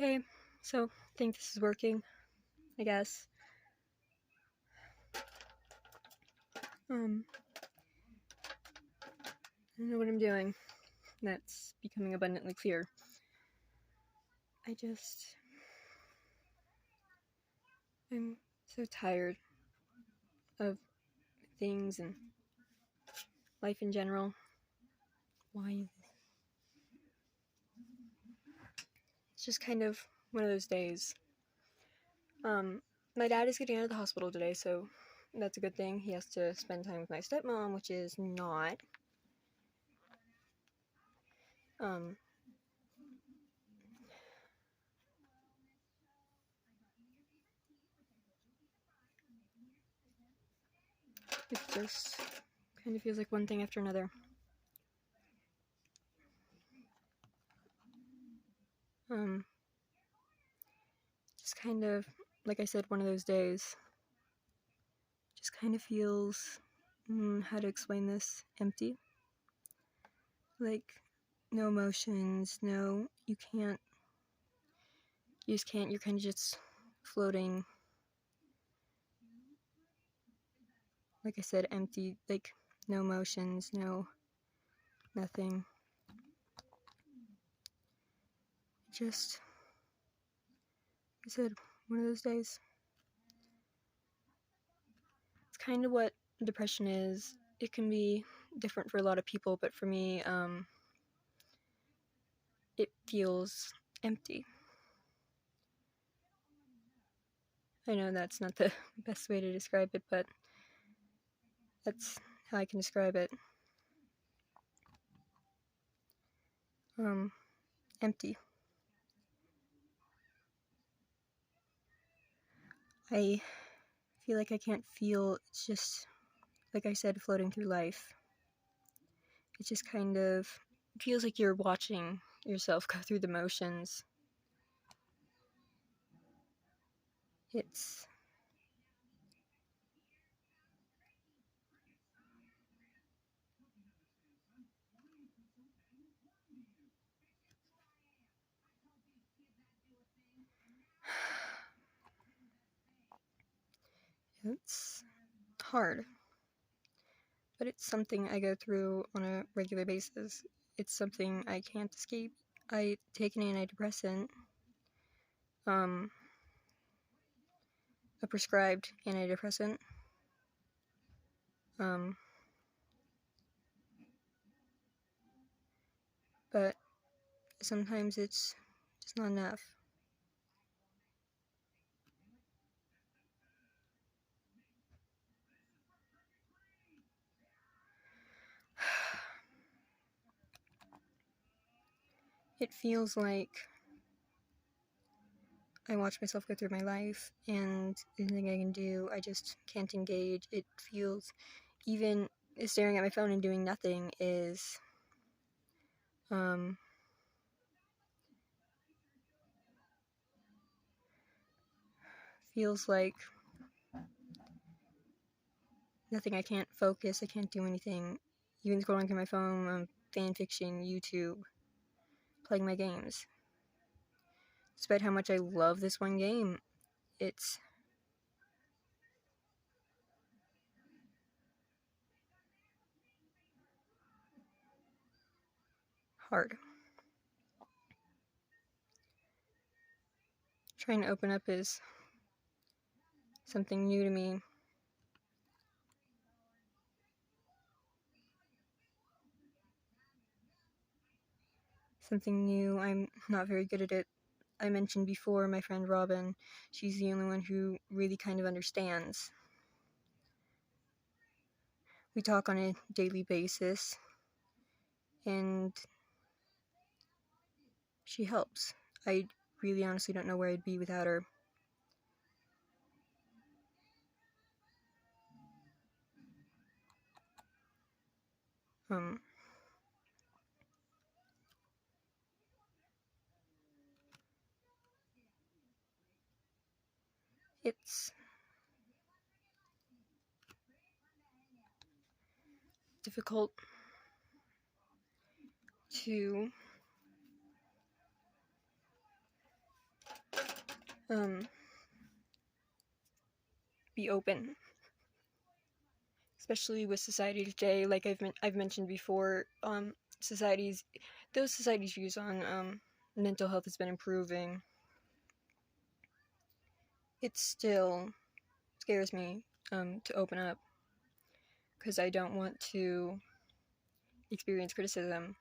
Okay, so I think this is working, I guess. I don't know what I'm doing. That's becoming abundantly clear. I'm so tired of things and life in general. Why? It's just kind of one of those days. My dad is getting out of the hospital today, so that's a good thing. He has to spend time with my stepmom, which is not. It just kind of feels like one thing after another. Just kind of, like I said, one of those days. Just kind of feels, how to explain this, empty. Like, no emotions, you just can't, you're kind of just floating. Like I said, empty, like, no emotions, nothing. Just, like I said, one of those days. It's kind of what depression is. It can be different for a lot of people, but for me, it feels empty. I know that's not the best way to describe it, but that's how I can describe it. Empty. I feel like I can't feel. It's just, like I said, floating through life. It just kind of feels like you're watching yourself go through the motions. It's it's hard, but it's something I go through on a regular basis. It's something I can't escape. I take an antidepressant, a prescribed antidepressant, but sometimes it's just not enough. It feels like I watch myself go through my life, and anything I can do, I just can't engage. It feels, even staring at my phone and doing nothing is, feels like nothing. I can't focus, I can't do anything. Even scrolling through my phone, fan fiction, YouTube, playing my games. Despite how much I love this one game, it's hard. Trying to open up is something new to me. Something new. I'm not very good at it. I mentioned before my friend Robin, she's the only one who really kind of understands. We talk on a daily basis, and she helps. I really honestly don't know where I'd be without her. It's difficult to be open, especially with society today. Like I've mentioned before, those societies' views on mental health has been improving. It still scares me to open up because I don't want to experience criticism.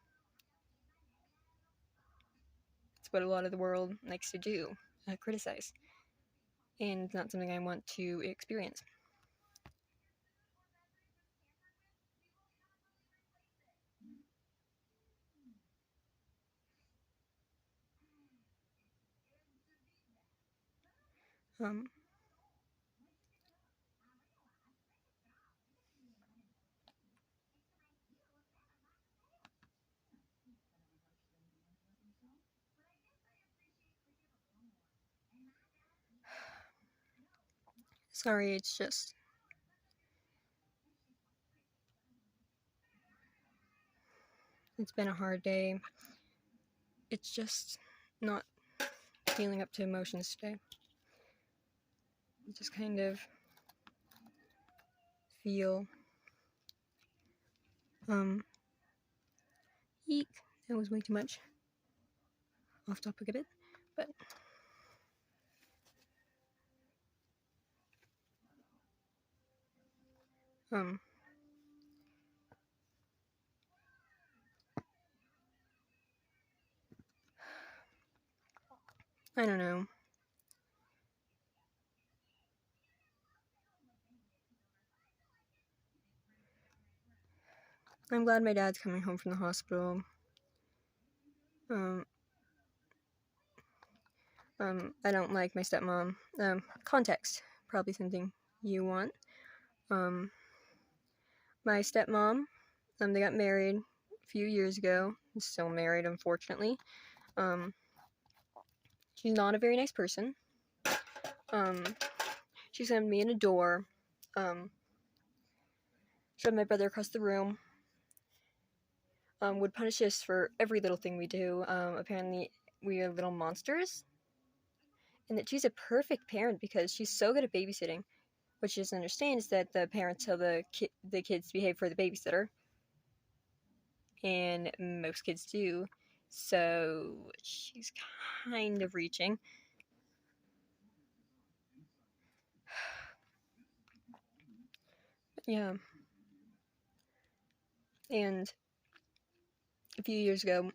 It's what a lot of the world likes to do, criticize, and not something I want to experience. Um, Sorry, it's just it's been a hard day. It's just not feeling up to emotions today. I just kind of feel eek, that was way too much. Off topic a bit, but I don't know. I'm glad my dad's coming home from the hospital. I don't like my stepmom. Context, probably something you want. My stepmom, they got married a few years ago. Still married, unfortunately. She's not a very nice person. She slammed me in a door. Shoved my brother across the room. Would punish us for every little thing we do. Apparently, we are little monsters. And that she's a perfect parent because she's so good at babysitting. What she doesn't understand is that the parents tell the kids to behave for the babysitter. And most kids do. So she's kind of reaching. Yeah. And a few years ago,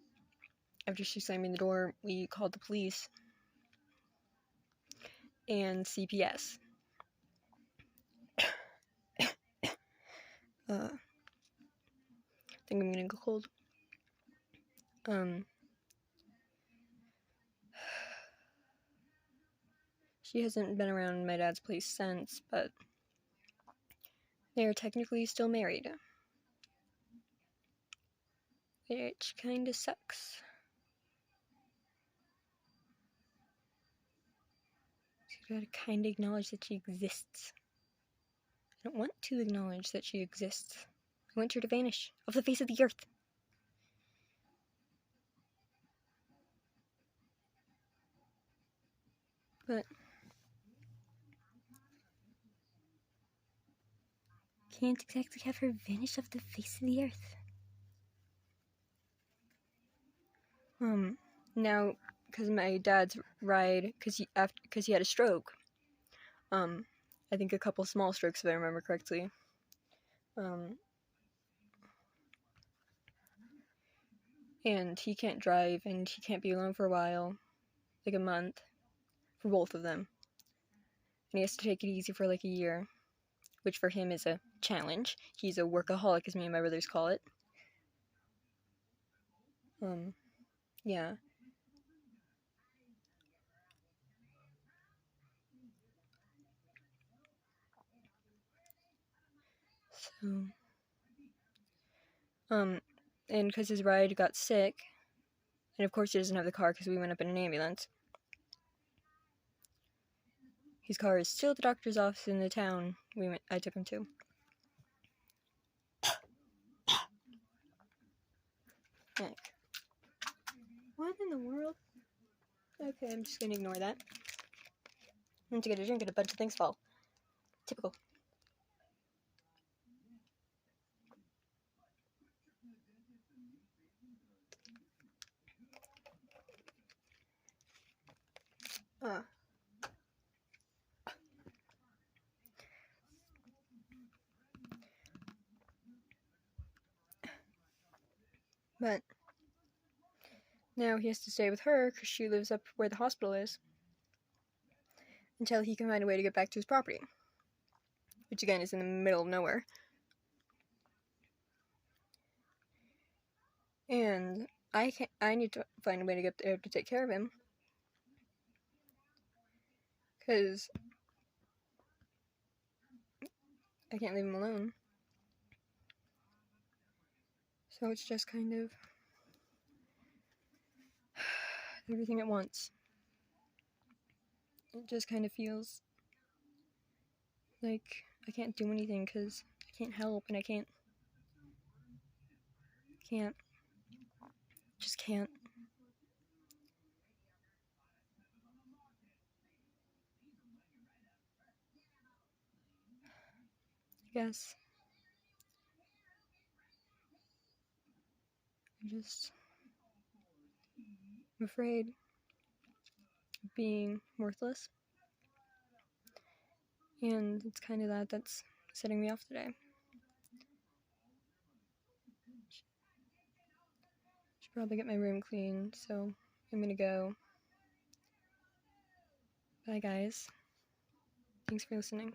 after she slammed me in the door, we called the police and CPS. I think I'm gonna go cold. She hasn't been around my dad's place since, but they're technically still married. Which kinda sucks. You gotta kinda acknowledge that she exists. I don't want to acknowledge that she exists. I want her to vanish off the face of the earth. But can't exactly have her vanish off the face of the earth. Now, because my dad's ride, because he had a stroke. I think a couple small strokes, if I remember correctly. And he can't drive, and he can't be alone for a while, like a month, for both of them. And he has to take it easy for like a year, which for him is a challenge. He's a workaholic, as me and my brothers call it. Yeah. So, and because his ride got sick, and of course he doesn't have the car because we went up in an ambulance. His car is still at the doctor's office in the town I took him to. Heck. What in the world? Okay, I'm just gonna ignore that. Went to get a drink and a bunch of things fall. Typical. But now he has to stay with her because she lives up where the hospital is until he can find a way to get back to his property, which again is in the middle of nowhere. And I need to find a way to get there to take care of him, because I can't leave him alone. So it's just kind of everything at once. It just kind of feels like I can't do anything because I can't help, and I just can't. I guess I'm afraid of being worthless, and it's kind of that's setting me off today. Should probably get my room clean, so I'm gonna go. Bye, guys. Thanks for listening.